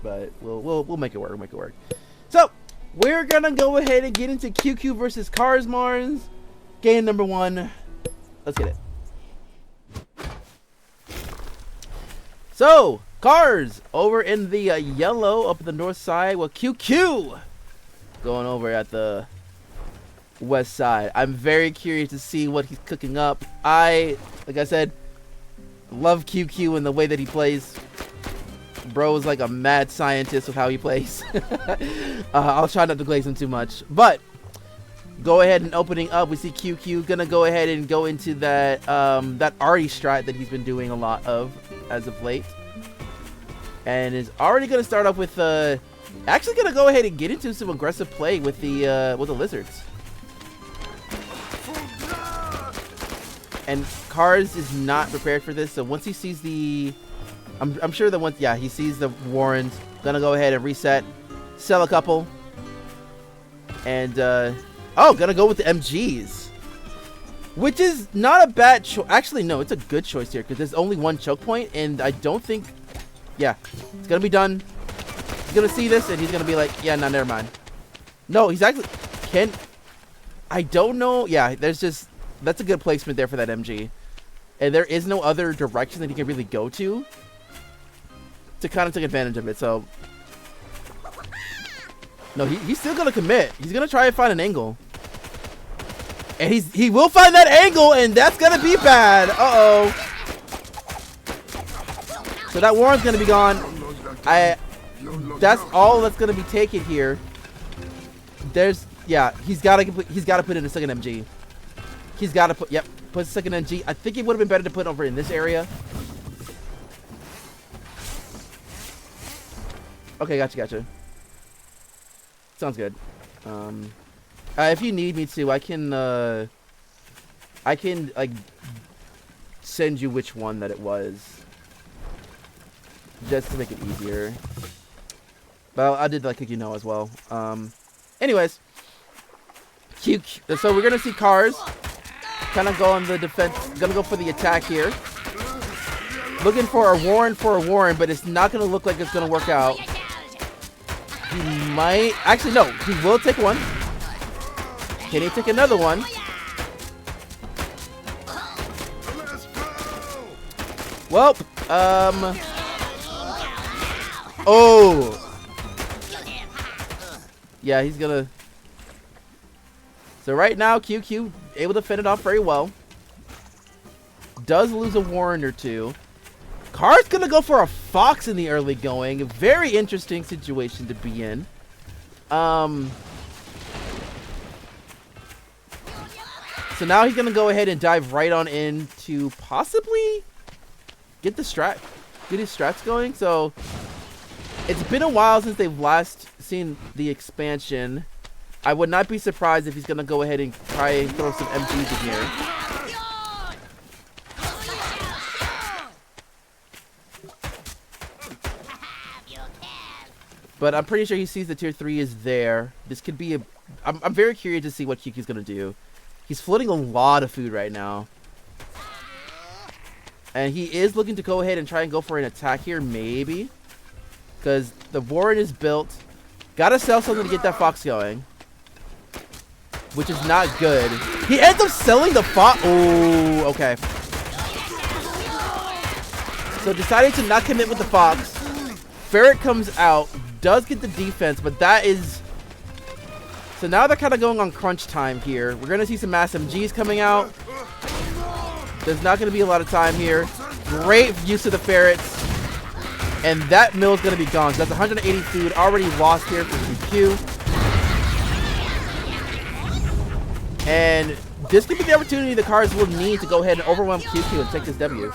but we'll make it work. We'll make it work. So we're gonna go ahead and get into QQ versus Cars Mars, game number 1. Let's get it. So Cars over in the yellow up the north side, with QQ going over at the west side. I'm very curious to see what he's cooking up. Like I said, love QQ and the way that he plays. Bro is like a mad scientist with how he plays. I'll try not to glaze him too much, but go ahead and opening up, we see QQ gonna go ahead and go into that that Artie strat that he's been doing a lot of as of late, and is already gonna start off with actually gonna go ahead and get into some aggressive play with the lizards. And Cars is not prepared for this, so once he sees the I'm sure that once he sees the Warrens, gonna go ahead and reset, sell a couple, and gonna go with the MGs, which is not a bad choice. Actually, no, it's a good choice here because there's only one choke point, and I don't think, it's gonna be done. He's gonna see this and he's gonna be like, no, never mind. No, he's actually I don't know. That's a good placement there for that MG, and there is no other direction that he can really go to kind of take advantage of it. So no, he's still gonna commit. He's gonna try and find an angle, and he will find that angle, and that's gonna be bad. So that Warren's gonna be gone. That's all that's gonna be taken here. He's gotta put in a second MG. He's gotta put a second MG. I think it would have been better to put over in this area. Okay, gotcha. Sounds good. If you need me to, I can like send you which one that it was, just to make it easier. But I did like as well. Anyways, so we're gonna see Cars kind of go on the defense, gonna go for the attack here, looking for a Warren, but it's not gonna look like it's gonna work out. He might actually, no, he will take one. Can he take another one? Well, he's gonna. So right now, QQ able to fend it off very well. Does lose a Warren or two. Car's gonna go for a Fox in the early going. A very interesting situation to be in. So now he's gonna go ahead and dive right on in to possibly get his strats going. So it's been a while since they've last seen the expansion. I would not be surprised if he's gonna go ahead and try and throw some MGs in here. But I'm pretty sure he sees the tier 3 is there. This could be I'm very curious to see what QQ's gonna do. He's floating a lot of food right now. And he is looking to go ahead and try and go for an attack here, maybe. Because the Warren is built. Gotta sell something to get that Fox going, which is not good. He ends up selling the Fox. Oh, okay. So deciding to not commit with the Fox. Ferret comes out. Does get the defense, but that is... So now they're kind of going on crunch time here. We're going to see some mass MGs coming out. There's not going to be a lot of time here. Great use of the Ferrets. And that mill is going to be gone. So that's 180 food already lost here for QQ. And this could be the opportunity the Cars will need to go ahead and overwhelm QQ and take this W.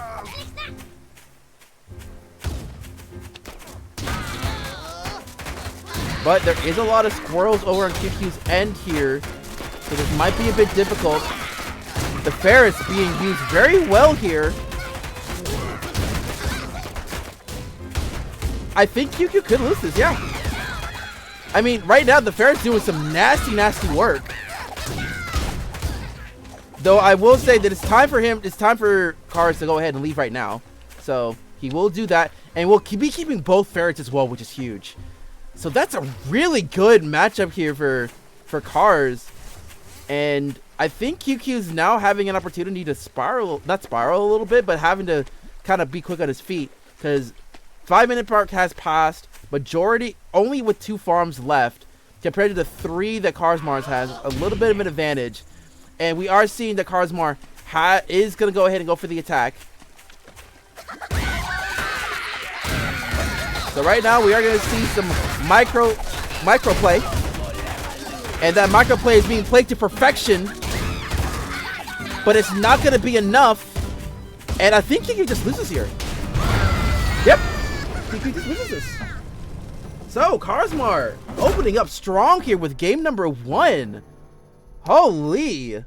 But there is a lot of squirrels over on QQ's end here, so this might be a bit difficult. The Ferrets being used very well here. I think QQ could lose this, yeah. I mean, right now the Ferret's doing some nasty work. Though I will say that it's time for Cars to go ahead and leave right now. So He will do that, and we'll be keeping both ferrets as well, which is huge. So that's a really good matchup here for Cars. And I think QQ is now having an opportunity to not spiral a little bit, but having to kind of be quick on his feet, because 5-minute mark has passed. Majority only with 2 farms left compared to the 3 that Karsmar has. A little bit of an advantage, and we are seeing that Karsmar is going to go ahead and go for the attack. So right now we are going to see some micro play, and that micro play is being played to perfection, but it's not going to be enough, and I think QQ just loses here. Yep, QQ just loses this. So Karsmar opening up strong here with game number 1. Holy.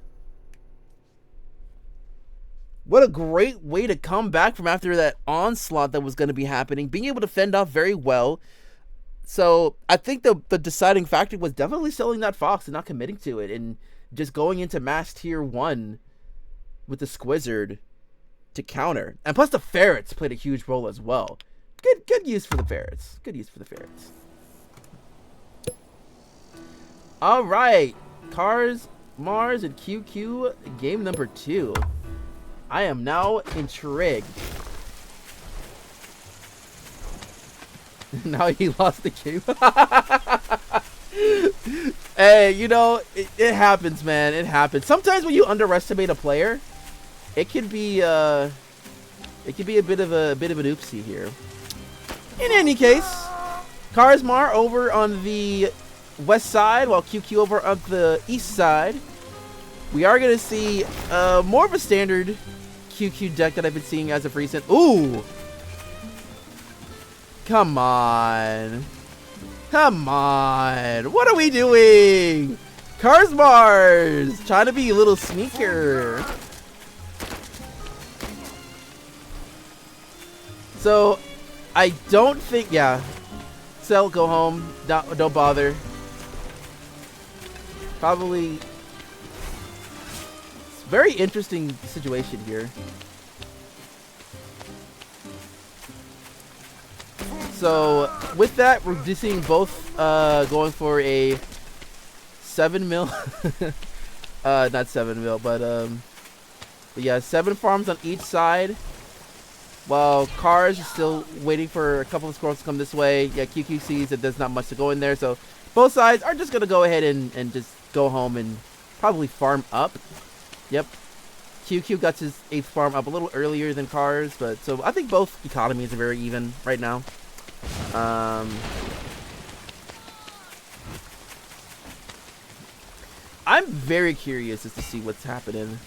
What a great way to come back from after that onslaught that was going to be happening. Being able to fend off very well. So I think the deciding factor was definitely selling that Fox and not committing to it. And just going into Mass Tier 1 with the Squizzard to counter. And plus the Ferrets played a huge role as well. Good use for the Ferrets. Good use for the Ferrets. All right. Cars, Mars, and QQ game number 2. I am now intrigued. Now he lost the game. Hey, you know, it happens, man. It happens. Sometimes when you underestimate a player, it can be a bit of an oopsie here. In any case, Karsmar over on the west side, while QQ over on the east side. We are going to see more of a standard QQ deck that I've been seeing as of recent. Ooh! Come on. Come on. What are we doing? Karsmar's trying to be a little sneaker. So, I don't think, yeah. Sell, go home. Don't bother. Probably... Very interesting situation here. So with that, we're just seeing both going for a 7 mil. Not 7 mil, but yeah, 7 farms on each side. While Cars is still waiting for a couple of scrolls to come this way. Yeah, QQ sees that there's not much to go in there, so both sides are just gonna go ahead and just go home and probably farm up. Yep. QQ got his 8th farm up a little earlier than Cars, but so I think both economies are very even right now. I'm very curious as to see what's happening.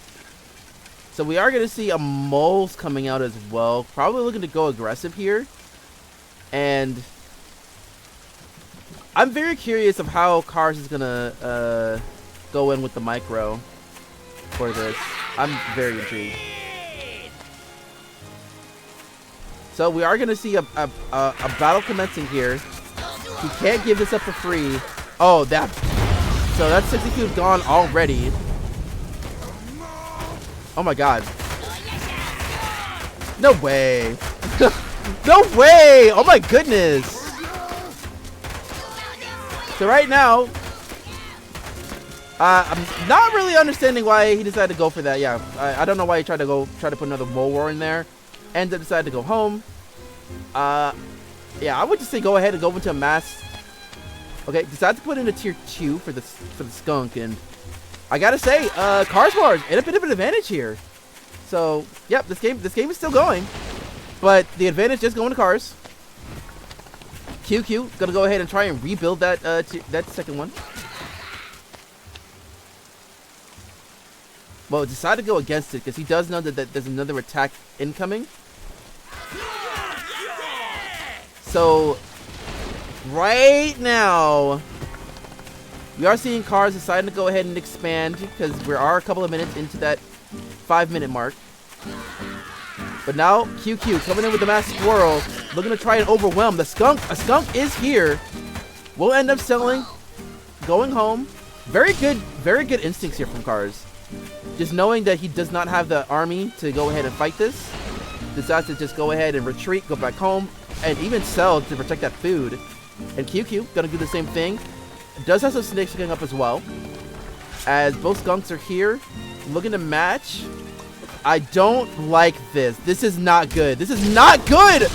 So we are going to see a Moles coming out as well. Probably looking to go aggressive here. And I'm very curious of how Cars is going to go in with the micro for this. I'm very intrigued. So we are going to see a battle commencing here. He can't give this up for free. Oh, that. So that 62 is gone already. Oh my god. No way. No way. Oh my goodness. So right now, I'm not really understanding why he decided to go for that. Yeah, I don't know why he tried to put another Mole War in there. And then decided to go home. Yeah, I would just say go ahead and go into a mass. Okay, decided to put in a tier 2 for the skunk, and I gotta say, Karsmar in a bit of an advantage here. So, yep, this game is still going, but the advantage is going to Cars. QQ gonna go ahead and try and rebuild that that second one. Well, decided to go against it because he does know that there's another attack incoming. So, right now, we are seeing Cars deciding to go ahead and expand because we are a couple of minutes into that 5-minute mark. But now, QQ coming in with the Mass Squirrel, looking to try and overwhelm. The skunk, a skunk is here. We'll end up selling, going home. Very good instincts here from Cars. Just knowing that he does not have the army to go ahead and fight this. decides to just go ahead and retreat, go back home, and even sell to protect that food. And QQ gonna do the same thing. Does have some snakes picking up as well. As both skunks are here, looking to match. I don't like this. This is not good. This is not good!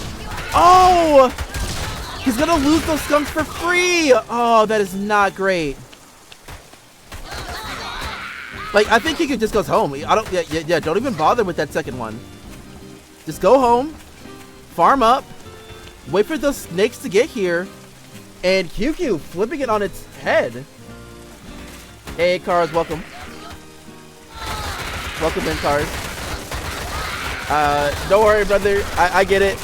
Oh! He's gonna lose those skunks for free! Oh, that is not great. Like, I think he could just goes home. I don't, yeah, don't even bother with that second one. Just go home, farm up, wait for those snakes to get here, and QQ flipping it on its head. Hey, Cars, welcome. Welcome in, Cars. Don't worry, brother. I get it.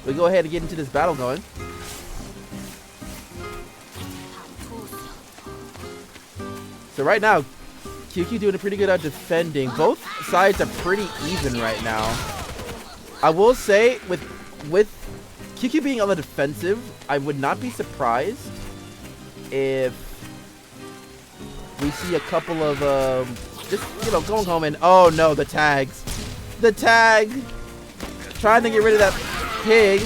We go ahead and get into this battle going. So right now, QQ doing a pretty good at defending. Both sides are pretty even right now. I will say, with QQ being on the defensive, I would not be surprised if we see a couple of just, you know, going home and, oh no, the tags. The tag! Trying to get rid of that pig.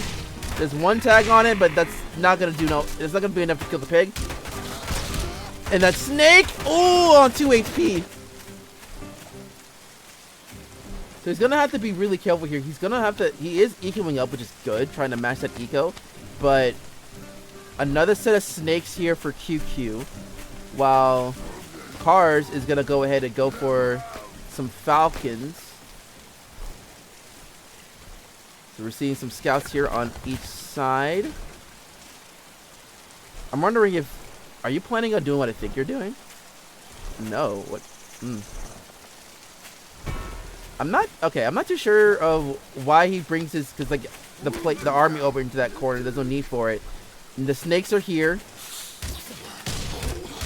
There's one tag on it, but that's not gonna do it's not gonna be enough to kill the pig. And that snake! Oh, on 2 HP. So he's gonna have to be really careful here. He's gonna have to, he is ecoing up, which is good, trying to match that eco. But another set of snakes here for QQ, while Cars is gonna go ahead and go for some falcons. So we're seeing some scouts here on each side. I'm wondering if, are you planning on doing what I think you're doing? No. What? I'm not too sure of why he brings his, because like the army over into that corner. There's no need for it. And the snakes are here.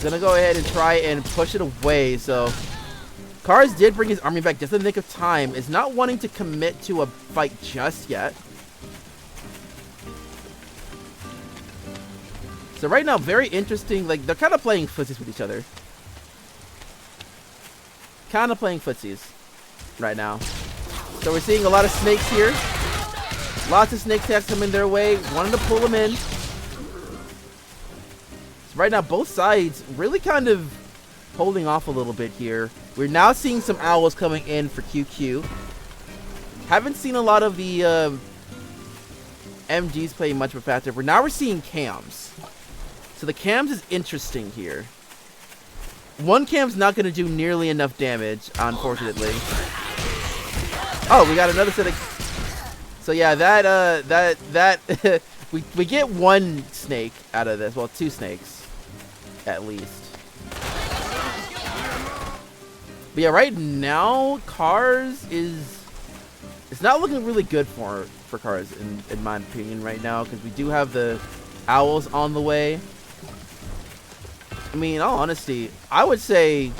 Gonna go ahead and try and push it away. So Cars did bring his army back just in the nick of time. Is not wanting to commit to a fight just yet. So right now, very interesting. Like, they're kind of playing footsies with each other. Kind of playing footsies right now. So we're seeing a lot of snakes here. Lots of snake tags coming their way. Wanting to pull them in. So right now, both sides really kind of holding off a little bit here. We're now seeing some owls coming in for QQ. Haven't seen a lot of the MGs play much of a factor. But now we're seeing cams. So the cams is interesting here. One cam's not going to do nearly enough damage, unfortunately. Oh, we got another set of... So yeah, we get one snake out of this. Well, 2 snakes, at least. But yeah, right now, Cars is... It's not looking really good for Cars, in my opinion, right now. Because we do have the owls on the way. I mean, in all honesty, I would say...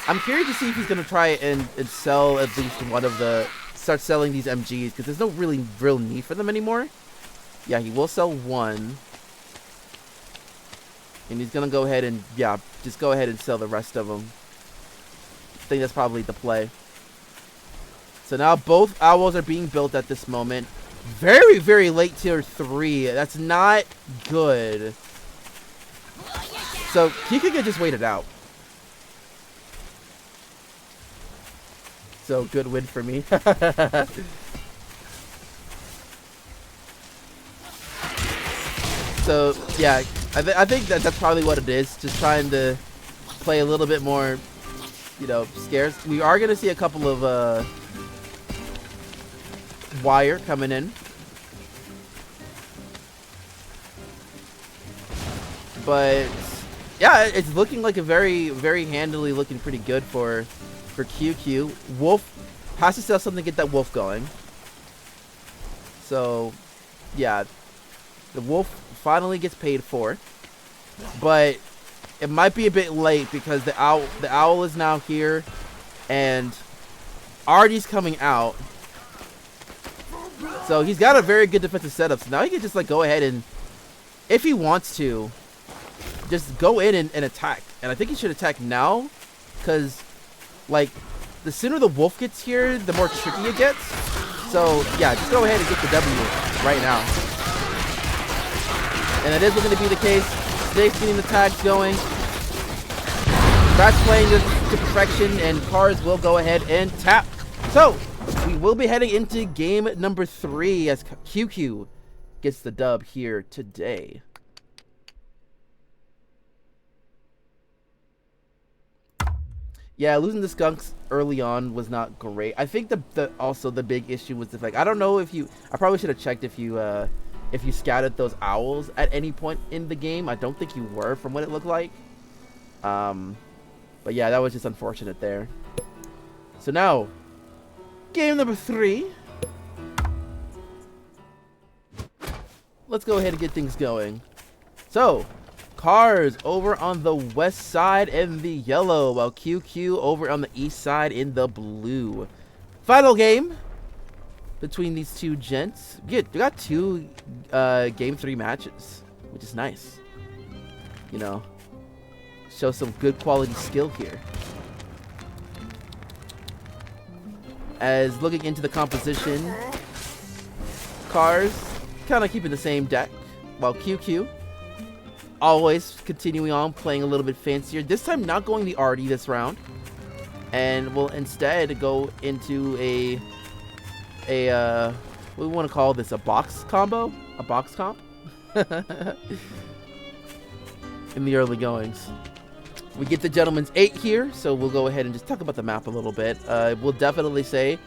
I'm curious to see if he's going to try and sell at least one of the... Start selling these MGs, because there's no really real need for them anymore. Yeah, he will sell one. And he's going to go ahead and, yeah, just go ahead and sell the rest of them. I think that's probably the play. So now both owls are being built at this moment. Very, very late tier 3. That's not good. So he could just wait it out. So good win for me. So yeah, I think that's probably what it is. Just trying to play a little bit more, you know, scarce. We are gonna see a couple of wire coming in. But yeah, it's looking like a very, very handily looking pretty good for QQ. Wolf has to sell something to get that wolf going. So yeah, the wolf finally gets paid for. But it might be a bit late because the owl is now here and Artie's coming out. So he's got a very good defensive setup. So now he can just like go ahead and, if he wants to, just go in and attack And I think he should attack now, because, like, the sooner the wolf gets here, the more tricky it gets. So, yeah, just go ahead and get the W right now. And that is looking to be the case. Snake's getting the tags going. Rat's playing this to perfection, and Cars will go ahead and tap. So, we will be heading into game number 3 as QQ gets the dub here today. Yeah, losing the skunks early on was not great. I think also the big issue was the fact, I don't know if you, I probably should have checked if you scouted those owls at any point in the game. I don't think you were from what it looked like. But yeah, that was just unfortunate there. So now, game number 3. Let's go ahead and get things going. So, Cars over on the west side in the yellow, while QQ over on the east side in the blue. Final game between these two gents. Good, we got 2 game 3 matches, which is nice. You know, show some good quality skill here. As looking into the composition, Cars kind of keeping the same deck, while QQ always continuing on playing a little bit fancier. This time not going the RD this round, and will instead go into a what do we want to call this, a box combo, a box comp in the early goings. We get the gentleman's 8 here, so we'll go ahead and just talk about the map a little bit. We'll definitely say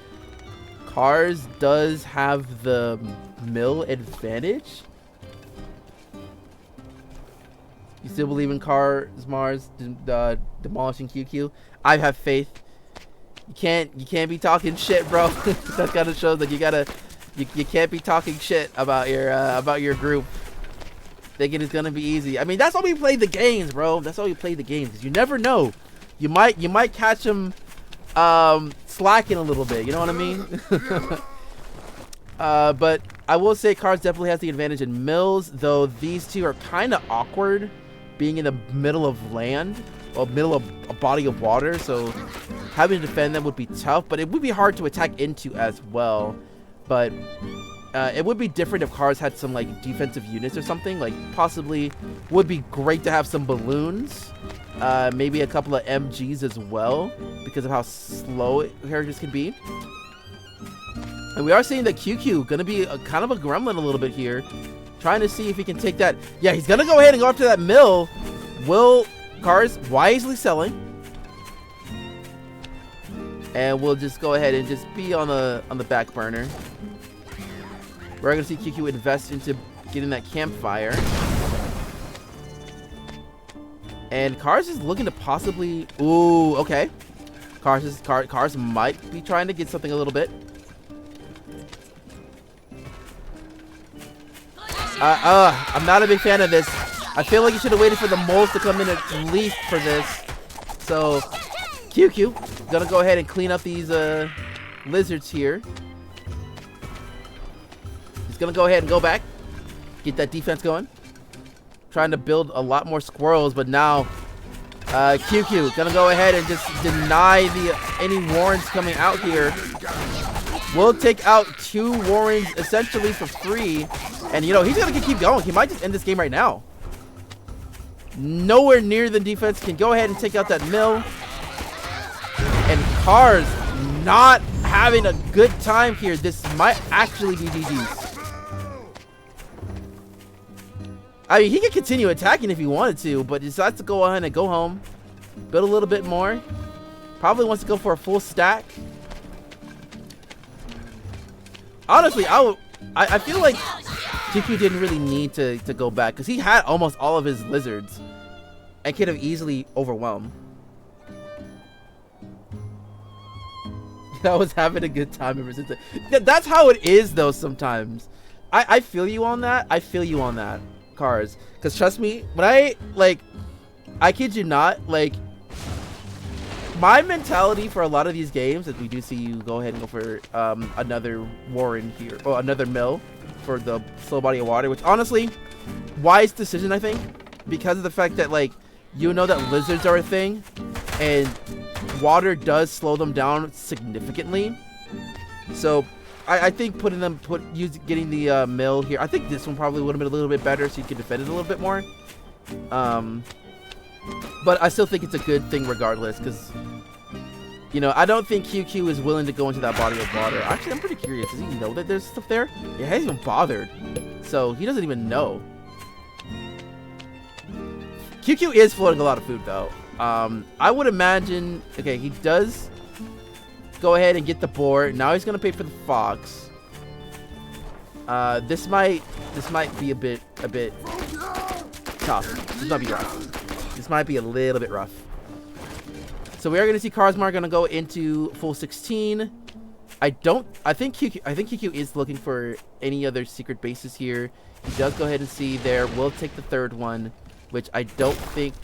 Cars does have the mill advantage. You still believe in Cars Mars demolishing QQ? I have faith. You can't be talking shit, bro. That kind of shows that you can't be talking shit about your group, thinking it's gonna be easy. I mean, that's why we play the games, bro. That's why we play the games, because you never know. You might catch them slacking a little bit. You know what I mean? But I will say Cars definitely has the advantage in mills, though these two are kind of awkward, being in the middle of land, or middle of a body of water. So having to defend them would be tough, but it would be hard to attack into as well. But it would be different if Cars had some like defensive units or something. Like possibly would be great to have some balloons, maybe a couple of MGs as well, because of how slow characters can be. And we are seeing that QQ gonna be a kind of a gremlin a little bit here, trying to see if he can take that. Yeah, he's gonna go ahead and go up to that mill. Will Cars wisely selling, and we'll just go ahead and just be on the back burner. We're gonna see QQ invest into getting that campfire, and Cars is looking to possibly. Ooh, okay. Cars might be trying to get something a little bit. I'm not a big fan of this. I feel like you should have waited for the moles to come in at least for this. So, QQ gonna go ahead and clean up these lizards here. He's gonna go ahead and go back, get that defense going. Trying to build a lot more squirrels, but now QQ gonna go ahead and just deny any warrens coming out here. We'll take out 2 warrens essentially for free. And, you know, he's going to keep going. He might just end this game right now. Nowhere near the defense. Can go ahead and take out that mill. And Cars not having a good time here. This might actually be GG's. I mean, he could continue attacking if he wanted to, but decides to go ahead and go home. Build a little bit more. Probably wants to go for a full stack. Honestly, I feel like QQ didn't really need to go back, because he had almost all of his lizards and could have easily overwhelmed. I was having a good time ever since. That's how it is, though, sometimes. I feel you on that. I feel you on that, Cars. Because trust me, when I kid you not, like, my mentality for a lot of these games, as we do see you go ahead and go for another warren here, or another mill for the slow body of water, which honestly, wise decision, I think, because of the fact that, like, you know that lizards are a thing, and water does slow them down significantly. So I think getting the mill here, I think this one probably would have been a little bit better, so you could defend it a little bit more. But I still think it's a good thing regardless, because, you know, I don't think QQ is willing to go into that body of water. Actually, I'm pretty curious. Does he know that there's stuff there? Yeah, he hasn't even bothered. So he doesn't even know. QQ is floating a lot of food, though. I would imagine... Okay, he does go ahead and get the boar. Now he's going to pay for the fox. This might be a bit tough. This might be rough. This might be a little bit rough. So we are going to see Karsmar going to go into full 16. I think QQ is looking for any other secret bases here. He does go ahead and see there. We'll take the third one, which I don't think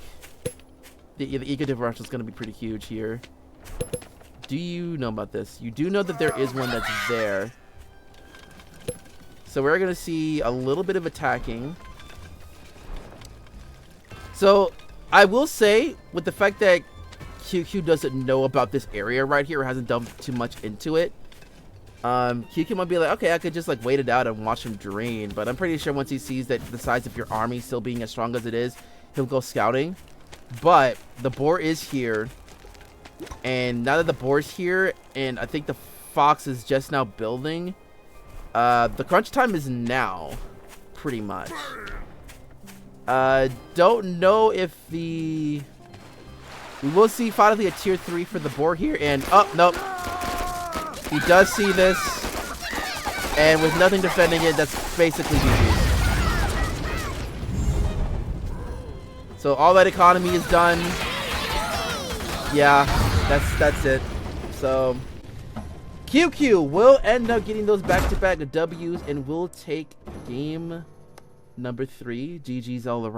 the eco differential is going to be pretty huge here. Do you know about this? You do know that there is one that's there. So we're going to see a little bit of attacking. So I will say, with the fact that QQ doesn't know about this area right here, or hasn't done too much into it, QQ might be like, okay, I could just like wait it out and watch him drain. But I'm pretty sure once he sees that the size of your army still being as strong as it is, he'll go scouting. But the boar is here, and now that the boar's here, and I think the fox is just now building, the crunch time is now, pretty much. Don't know if we will see finally a tier 3 for the boar here, and oh nope, he does see this, and with nothing defending it, that's basically GG. So all that economy is done. Yeah, that's it. So QQ will end up getting those back-to-back W's, and we'll take game number 3. GG's all around.